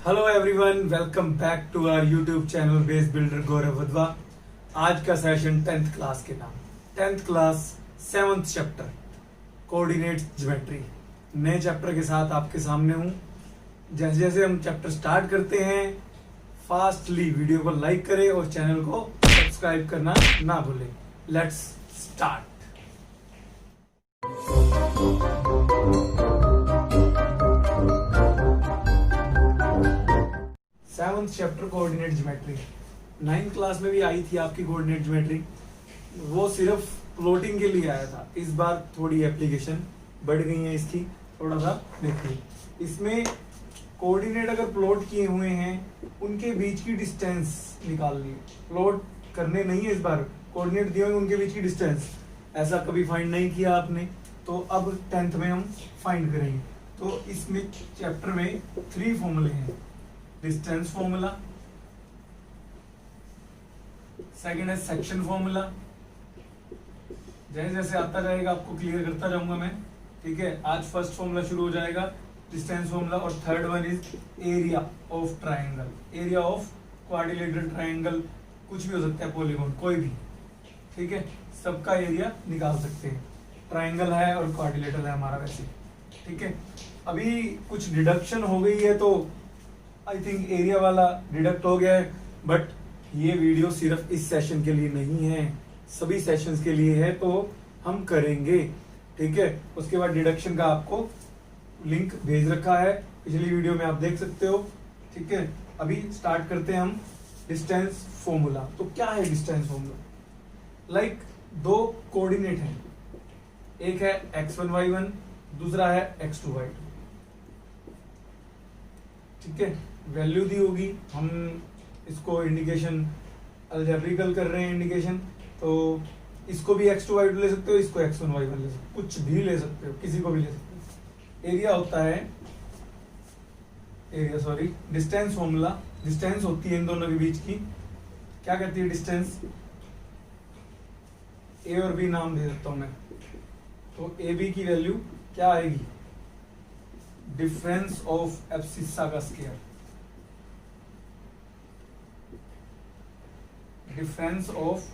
Hello everyone, welcome back to our YouTube channel base builder Gaurav Wadhwa. आज का session 10th class के नाम 10th class 7th chapter coordinate geometry नए chapter के साथ आपके सामने हूं। जैसे जैसे हम चैप्टर स्टार्ट करते हैं, फास्टली वीडियो को लाइक करें और चैनल को सब्सक्राइब करना ना भूलें। Let's start. Seventh chapter coordinate geometry 9th class में भी आई थी आपकी कोऑर्डिनेट ज्योमेट्री। वो सिर्फ प्लॉटिंग के लिए आया था। इस बार थोड़ी एप्लीकेशन बढ़ गई है इसकी, थोड़ा सा देखिए। इसमें कोऑर्डिनेट अगर प्लॉट किए हुए हैं उनके बीच की डिस्टेंस निकालनी है। प्लॉट करने नहीं है इस बार, कोऑर्डिनेट दिए हुए उनके बीच की डिस्टेंस ऐसा कभी फाइंड नहीं किया आपने, तो अब 10th में हम फाइंड करेंगे। तो इसमें चैप्टर में 3 फॉर्मूले हैं। डिस्टेंस फॉर्मूला, सेकंड है सेक्शन फॉर्मूला। जैसे जैसे आता जाएगा आपको क्लियर करता जाऊंगा मैं, ठीक है। आज फर्स्ट फॉर्मूला शुरू हो जाएगा, डिस्टेंस फॉर्मूला। और third one is area of triangle, area of quadrilateral triangle, कुछ भी हो सकता है, पॉलीगॉन कोई भी, ठीक है। सबका एरिया निकाल सकते हैं। ट्राइंगल है और क्वाड्रिलेटरल है हमारा वैसे, ठीक है। अभी कुछ डिडक्शन हो गई है तो आई थिंक एरिया वाला डिडक्ट हो गया है, बट ये वीडियो सिर्फ इस सेशन के लिए नहीं है, सभी सेशंस के लिए है, तो हम करेंगे, ठीक है। उसके बाद डिडक्शन का आपको लिंक भेज रखा है, पिछली वीडियो में आप देख सकते हो, ठीक है। अभी स्टार्ट करते हैं हम डिस्टेंस फॉर्मूला। तो क्या है डिस्टेंस फॉर्मूला? लाइक दो कोऑर्डिनेट हैं, एक है x1 y1, दूसरा है x2 y2, ठीक है। वैल्यू दी होगी, हम इसको इंडिकेशन अलजेब्रिकल कर रहे हैं इंडिकेशन, तो इसको भी x2 y2 ले सकते हो, इसको x1 y1 ले सकते हो, कुछ भी ले सकते हो, किसी को भी ले सकते हो। एरिया होता है डिस्टेंस फॉर्मूला, डिस्टेंस होती है इन दोनों के बीच की। क्या कहती है डिस्टेंस? ए और बी नाम दे देता हूं मैं। तो ए बी की वैल्यू क्या आएगी? डिफरेंस ऑफ एब्सिसा का स्क्वायर, डिफरेंस ऑफ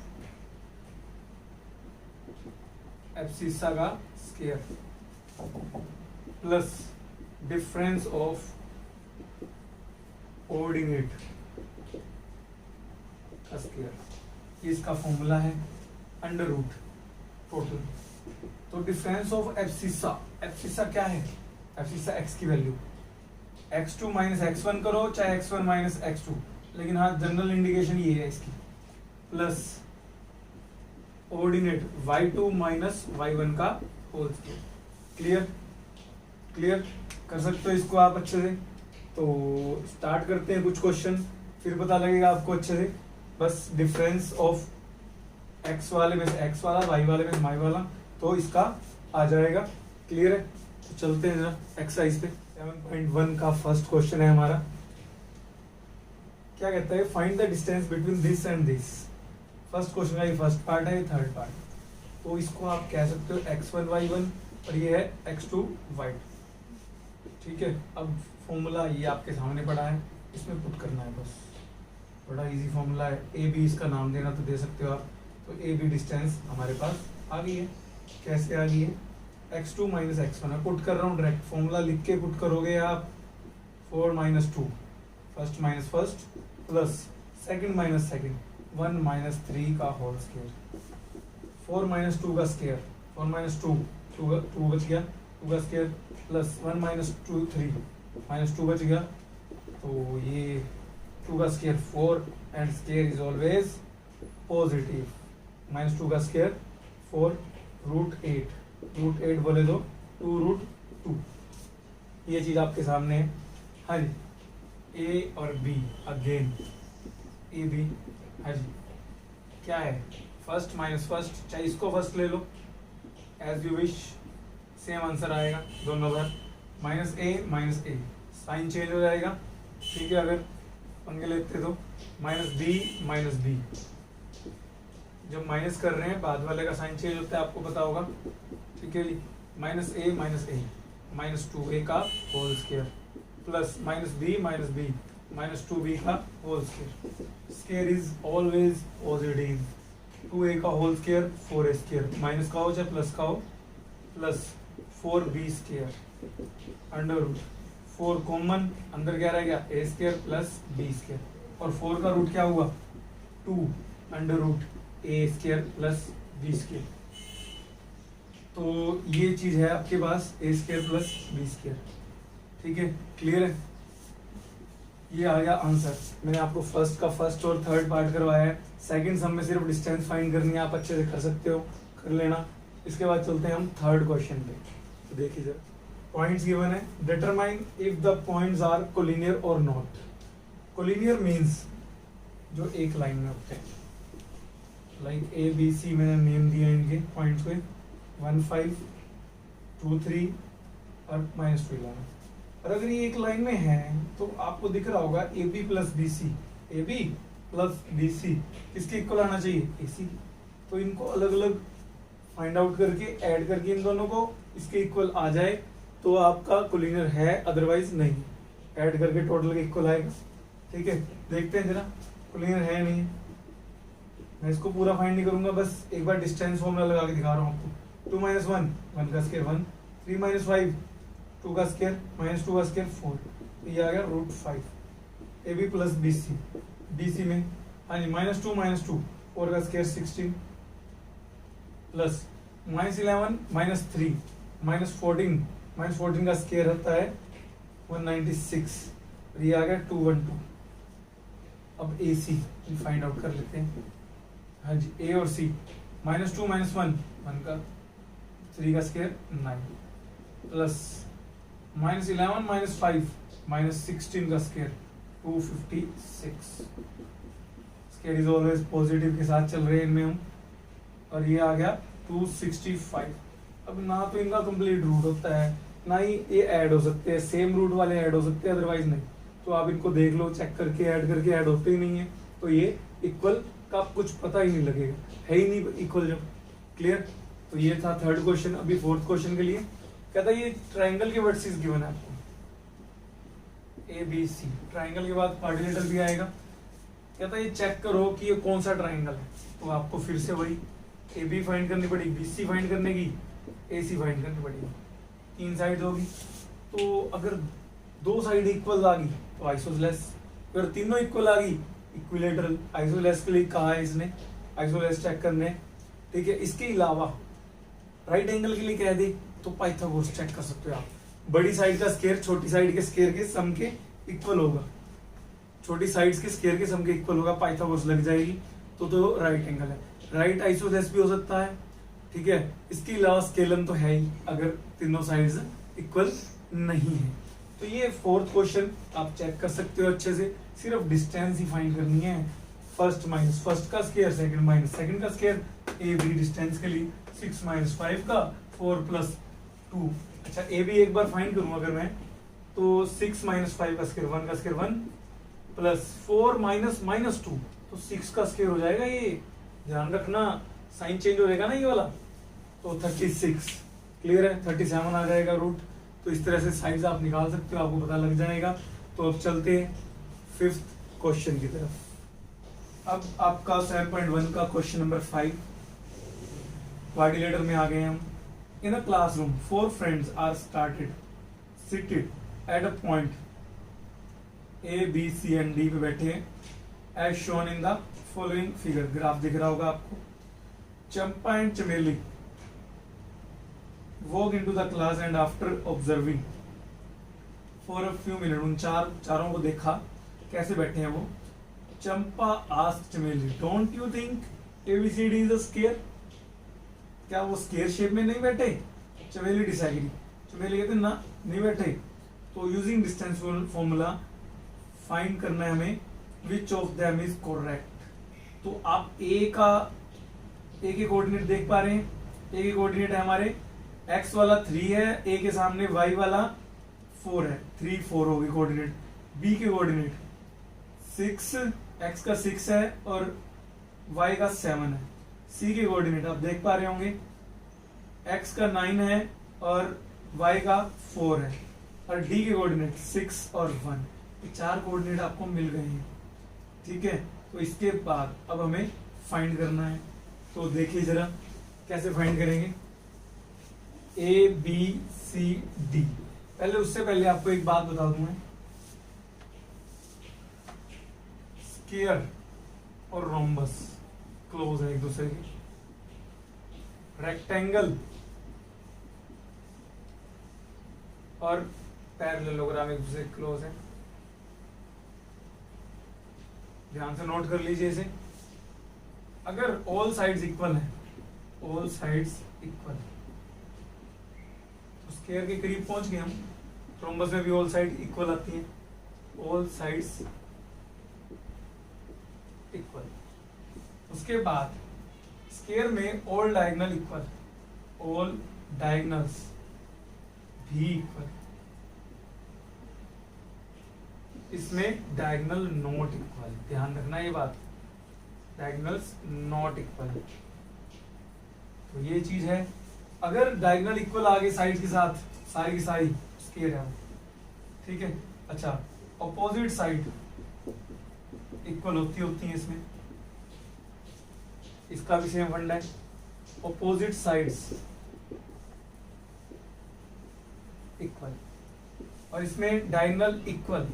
एब्सिसा का square plus difference of coordinate का स्क्वायर, इसका फॉर्मूला है अंडर रूट टोटल। तो डिफरेंस ऑफ एब्सिसा, एब्सिसा क्या है? एब्सिसा x की वैल्यू, x2 माइनस x1 करो चाहे x1 माइनस x2, लेकिन हाँ जनरल इंडिकेशन ये है इसकी, plus coordinate y2 minus y1 का होल स्क्वायर। क्लियर? क्लियर कर सकते हो इसको आप अच्छे से। तो स्टार्ट करते हैं कुछ क्वेश्चन, फिर पता लगेगा आपको अच्छे से। बस डिफरेंस ऑफ x वाले में से x वाला, y वाले में से y वाला, तो इसका आ जाएगा। क्लियर है? तो चलते हैं जरा एक्सरसाइज पे। 7.1 का फर्स्ट क्वेश्चन है हमारा। क्या कहता है? Find the distance between this and this. First question का ये फर्स्ट पार्ट है, ये थर्ड पार्ट। तो इसको आप कह सकते हो x1 y1 और ये है x2 y2, ठीक है। अब फॉर्मूला ये आपके सामने पड़ा है, इसमें पुट करना है बस। बड़ा इजी फॉर्मूला है। ए बी इसका नाम देना तो दे सकते हो आप। तो ए बी डिस्टेंस हमारे पास आ गई है। कैसे आ गई है? x2 माइनस x1 है, पुट कर रहा हूँ डायरेक्ट, फॉर्मूला लिख के पुट करोगे आप। 4 minus 2, first minus first, plus second minus second, 1 minus 3 का होल स्क्वायर। 4 माइनस 2 का स्क्वायर, 4 माइनस 2 2 बच गया, 2 का स्क्वायर, प्लस 1 माइनस 2 3 माइनस 2 बच गया। तो ये 2 का square 4 and square is always positive. Minus 2 का स्क्वायर 4 रूट 8 बोले तो 2 रूट 2। ये चीज आपके सामने है। हाँ जी, ए और बी अगेन, ए बी, हाँ जी क्या है? फर्स्ट माइनस फर्स्ट, चाहे इसको फर्स्ट ले लो, as you wish, same answer आएगा दोनों बार। माइनस ए, साइन चेंज हो जाएगा, ठीक है। अगर पंगे लेते तो माइनस बी, जब माइनस कर रहे हैं बाद वाले का साइन चेंज होता है, आपको पता होगा, ठीक है जी। माइनस ए -2a का whole square, plus minus B minus 2b का whole square. Square is always positive. 2a का whole square 4a square, minus का हो चाहे प्लस का हो, plus 4b square under root 4 common, अंदर क्या रह गया a square plus b square, और 4 का रूट क्या हुआ 2 under root a square plus b square. तो ये चीज है आपके पास a square plus b square. ठीक है, क्लियर है? ये आ गया आंसर। मैंने आपको फर्स्ट का फर्स्ट और थर्ड पार्ट करवाया है। सेकंड सम में सिर्फ डिस्टेंस फाइंड करनी है, आप अच्छे से कर सकते हो, कर लेना। इसके बाद चलते हैं हम थर्ड क्वेश्चन पे। तो देखिए जरा, पॉइंट्स गिवन है, determine if the points are collinear और नॉट। कोलिनियर मींस जो एक लाइन में होते हैं, लाइक ए बी सी मैंने नेम दिया इनके पॉइंट्स को, 1 5 2 3 और -2 11। और अगर ये एक लाइन में है तो आपको दिख रहा होगा A B plus B C, A B plus B C किसके इक्वल आना चाहिए, ए सी। तो इनको अलग अलग फाइंड आउट करके ऐड करके इन दोनों को इसके इक्वल आ जाए तो आपका कोलिनियर है, अदरवाइज नहीं। ऐड करके टोटल के इक्वल आएगा। ठीक है, देखते हैं जरा, कोलिनियर है नहीं। मैं इसको पूरा फाइंड नहीं करूंगा, बस एक बार डिस्टेंस फॉर्मूला लगा के दिखा रहा हूँ आपको। 2 - 1 1 का स्क्वायर 1, 3 - 5 2 का स्क्वायर, -2 का स्क्वायर 4। ये आ गया √5। A B plus B C, B C में हाँ जी -2 -2 4 का स्क्वायर 16 प्लस -11 -3 -14 का स्क्वायर होता है 196। ये आ गया 212। अब ए सी फाइंड आउट कर लेते हैं। हाँ जी, ए और सी, -2 - 1 1 का 3 का स्क्वायर 9 प्लस -11 -5 -16 का square 256। Square is always positive के साथ चल रहे हैं इनमें हम, और ये आ गया 265। अब ना तो इनका कंप्लीट रूट होता है, ना ही ये ऐड हो सकते हैं, सेम रूट वाले ऐड हो सकते हैं, अदरवाइज नहीं। तो आप इनको देख लो, चेक करके ऐड होते ही नहीं है, तो ये इक्वल का कुछ पता ही नहीं लगेगा, है ही नहीं इक्वल जब। क्लियर? तो ये था थर्ड क्वेश्चन। अभी फोर्थ क्वेश्चन के लिए कहता है ये ट्राइंगल के वर्टिसेस गिवन है आपको, ए बी सी। ट्राइंगल के बाद क्वाड्रिलेटरल भी आएगा। कहता है ये चेक करो कि ये कौन सा ट्राइंगल है। तो आपको फिर से वही ए बी फाइंड करनी पड़ेगी, बी सी फाइंड करने की, ए सी फाइंड करनी पड़ेगी। 3 साइड होगी, तो अगर 2 साइड इक्वल आ गई तो आइसोसेलेस, अगर तीनों इक्वल आ गई इक्विलेटरल। आइसोसेलेस के लिए कहा है इसने, आइसोसेलेस चेक करने। ठीक है, इसके अलावा राइट एंगल के लिए कह दे तो पाइथागोरस चेक कर सकते हो आप। बड़ी साइड का स्क्वायर छोटी साइड के स्क्वायर के सम के इक्वल होगा, छोटी साइड्स के स्क्वायर के सम के इक्वल होगा, पाइथागोरस लग जाएगी। तो राइट एंगल है। राइट आइसोसेलेस भी हो सकता है। ठीक है, इसके अलावा स्केलम तो है ही अगर तीनों साइड्स इक्वल नहीं है। तो ये फोर्थ क्वेश्चन आप चेक कर सकते हो अच्छे से, सिर्फ डिस्टेंस ही फाइंड करनी है। फर्स्ट माइनस फर्स्ट का स्क्वायर, सेकंड माइनस सेकंड का स्क्वायर, ए बी डिस्टेंस के लिए 6 - 5 का 4 + 2। अच्छा, ए बी एक बार फाइंड करूं अगर मैं, तो 6 - 5 का स्क्वायर 1 का स्क्वायर 1 प्लस 4 - -2 तो 6 का स्क्वायर हो जाएगा। ये ध्यान रखना, साइन चेंज हो जाएगा ना ये वाला, तो 36। क्लियर है? 37 आ जाएगा रूट। तो इस तरह से साइज आप निकाल सकते हो, आपको पता लग जाएगा। तो अब चलते हैं फिफ्थ क्वेश्चन की तरफ। अब आपका 7.1 का क्वेश्चन नंबर 5 क्वाड्रिलेटर में आ गए हम। In a classroom 4 friends are seated at a point A B C and D पे बैठे हैं as shown in the following figure. Graph दिख रहा होगा आपको। Champa and Chameli walk into the class and after observing for a few minutes, उन चारों को देखा कैसे बैठे हैं वो। चंपा asked चमेली, don't you think ABCD is a square? क्या वो स्क्वायर शेप में नहीं बैठे? चमेली डिसएग्री। चमेली कहते ना, नहीं बैठे। तो यूजिंग डिस्टेंस फॉर्मूला फाइंड करना है हमें which of them is correct. तो आप ए के कोऑर्डिनेट देख पा रहे हैं। ए के कोऑर्डिनेट है हमारे x वाला 3 है, a के सामने y वाला 4 है, 3 4 होगी कोऑर्डिनेट। b के कोऑर्डिनेट 6, x का 6 है और y का 7 है। c के कोऑर्डिनेट आप देख पा रहे होंगे, x का 9 है और y का 4 है। और डी के कोऑर्डिनेट 6 और 1, ये 4 कोऑर्डिनेट आपको मिल गए हैं। ठीक है, तो इसके बाद अब हमें फाइंड करना है। तो देखिए जरा कैसे फाइंड करेंगे, ए बी सी डी। पहले उससे पहले आपको एक बात बता दूं मैं, स्क्वायर और रोम्बस क्लोज है एक दूसरे के, रेक्टेंगल और पैरेललोग्राम एक दूसरे के क्लोज है। ध्यान से नोट कर लीजिए इसे। अगर ऑल साइड्स इक्वल है, ऑल साइड्स इक्वल, तो स्क्वायर के करीब पहुंच गए हम। रोम्बस में भी ऑल साइड इक्वल आती है, ऑल साइड्स इक्वल। उसके बाद स्क्वायर में all diagonal equal, all diagonals भी इक्वल। इसमें डायगोनल नॉट इक्वल, ध्यान रखना ये बात, डायगोनल्स नॉट इक्वल। तो ये चीज है, अगर डायगोनल इक्वल आ गए साइड के साथ, सारी की सारी स्क्वायर है वो, ठीक है। अच्छा, अपोजिट साइड इक्वल होती है इसमें, इसका भी सेम फंडा है, अपोजिट साइड्स इक्वल। और इसमें डायगोनल इक्वल,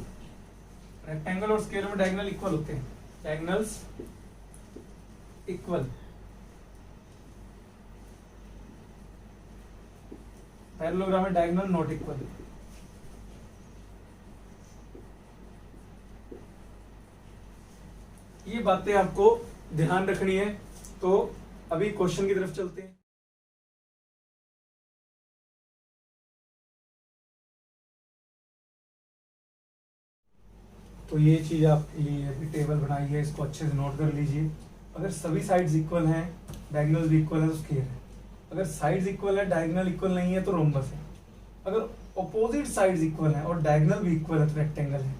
रेक्टेंगल और स्क्वायर में डायगोनल इक्वल होते हैं, डायगोनल्स इक्वल। पैरेललोग्राम में डायगोनल नॉट इक्वल। ये बातें आपको ध्यान रखनी है। तो अभी क्वेश्चन की तरफ चलते हैं। तो ये चीज आप ये अभी टेबल बनाई है, इसको अच्छे से नोट कर लीजिए। अगर सभी साइड्स इक्वल हैं, डायगोनल्स भी इक्वल है तो स्क्वायर है। अगर साइड्स इक्वल है, डायगोनल इक्वल नहीं है तो रोम्बस है। अगर अपोजिट साइड्स इक्वल है और डायगोनल भी इक्वल है तो रेक्टेंगल है।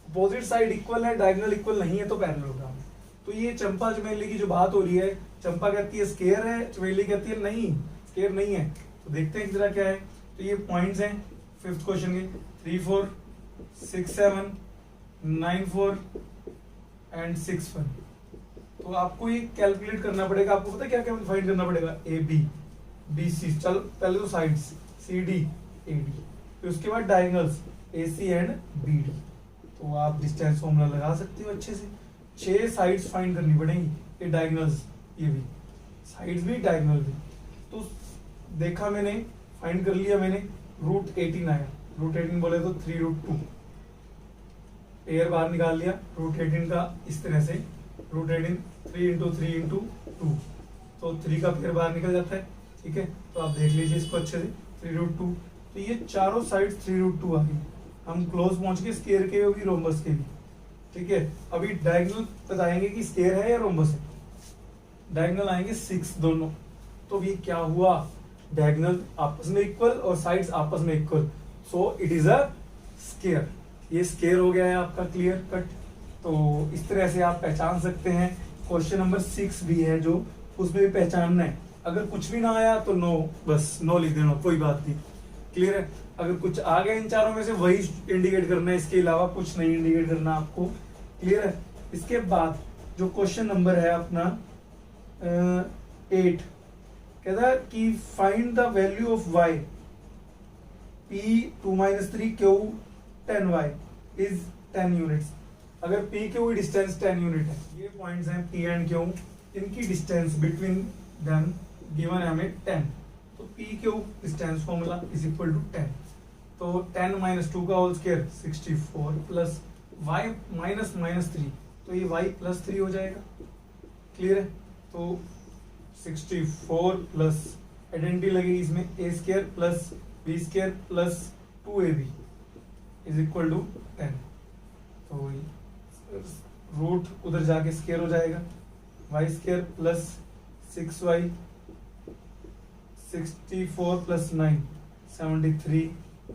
अपोजिट साइड इक्वल है, डायगोनल इक्वल नहीं है तो पैरेललोग्राम है। तो ये चंपा चमेली की जो बात हो रही है, चंपा कहती है स्क्वायर है, चमेली कहती है नहीं स्क्वायर नहीं है। तो देखते हैं कितना क्या है। तो ये पॉइंट्स हैं फिफ्थ क्वेश्चन के, 3 4 6 7 9 4 एंड 6 1। तो आपको ये कैलकुलेट करना पड़ेगा। आपको पता है क्या क्या फाइंड करना पड़ेगा, ए बी बी सी, चल पहले तो sides C D A D, फिर उसके बाद diagonals A C and B D. तो आप डिस्टेंस फॉर्मूला लगा सकते हो अच्छे से। 6 साइड्स फाइंड करनी पड़ेंगी, ये डायगोनल्स, ये भी साइड्स भी डायगोनल भी। तो देखा मैंने, फाइंड कर लिया मैंने, √18 आया। √18 बोले तो 3√2, पेयर बाहर निकाल लिया √18 का इस तरह से। √18 3 × 3 × 2, तो 3 का पेयर बाहर निकल जाता है। ठीक है, तो आप देख लीजिए इसको अच्छे से, 3√2। तो ये चारों साइड 3√2 आ गई। हम क्लोज पहुंच गए स्क्वायर के भी रोम्बस के भी। ठीक है, अभी डायगोनल बताएंगे कि स्क्वायर है या रोम्बस है। डायगोनल आएंगे 6 दोनों। तो ये क्या हुआ, डायगोनल आपस में इक्वल और साइड्स आपस में equal, so it is a square. ये स्क्वायर हो गया है आपका क्लियर कट। तो इस तरह से आप पहचान सकते हैं। क्वेश्चन नंबर 6 भी है जो, उसमें भी पहचानना है। अगर कुछ भी ना आया तो नो, बस नो लिख देना, कोई बात नहीं, क्लियर है। अगर कुछ आ गया इन चारों में से वही इंडिकेट करना है, इसके अलावा कुछ नहीं इंडिकेट करना आपको, क्लियर है। इसके बाद जो क्वेश्चन नंबर है अपना 8, कहता है कि find the value of y p 2 - 3 q 10y is 10 units. अगर p q की डिस्टेंस 10 यूनिट है, ये पॉइंट्स हैं p एंड q, इनकी डिस्टेंस बिटवीन देम गिवन है हमें 10। तो p q distance formula is equal to 10। तो 10 - 2 का होल स्क्वायर 64 प्लस y -3, तो ये y +3 हो जाएगा, क्लियर है। तो 64 प्लस आइडेंटिटी लगेगी इसमें, a² plus b² plus 2ab is equal to 10। तो रूट उधर जाके स्क्वायर हो जाएगा, y² प्लस 6y, 64 प्लस 9 73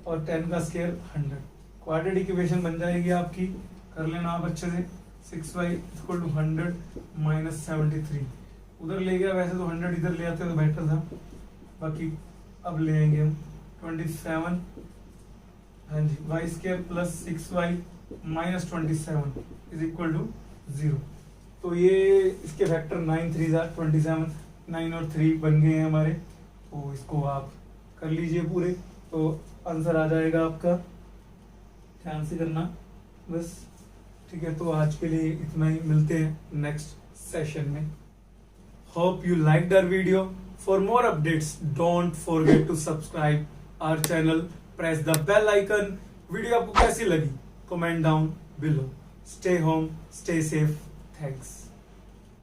और 10 का स्क्वायर 100। क्वाड्रेटिक इक्वेशन बन जाएगी आपकी, कर लेना आप अच्छे से। 6y इक्वल टू 100 माइनस 73, उधर ले गया, वैसे तो 100 इधर ले आते तो बेटर था, बाकी अब ले आएंगे हम 27 हाँ जी, Y square plus 6y minus 27 is equal to 0। तो ये इसके फैक्टर 9 3 27, 9 और 3 बन गए हैं हमारे। तो इसको आप कर लीजिए पूरे, तो आंसर आ जाएगा आपका। ध्यान से करना बस, ठीक है। तो आज के लिए इतना ही, मिलते हैं नेक्स्ट सेशन में। Hope you liked our video. For more updates don't forget to subscribe our channel, press the bell icon. Video आपको कैसी लगी comment down below. Stay home, stay safe, thanks.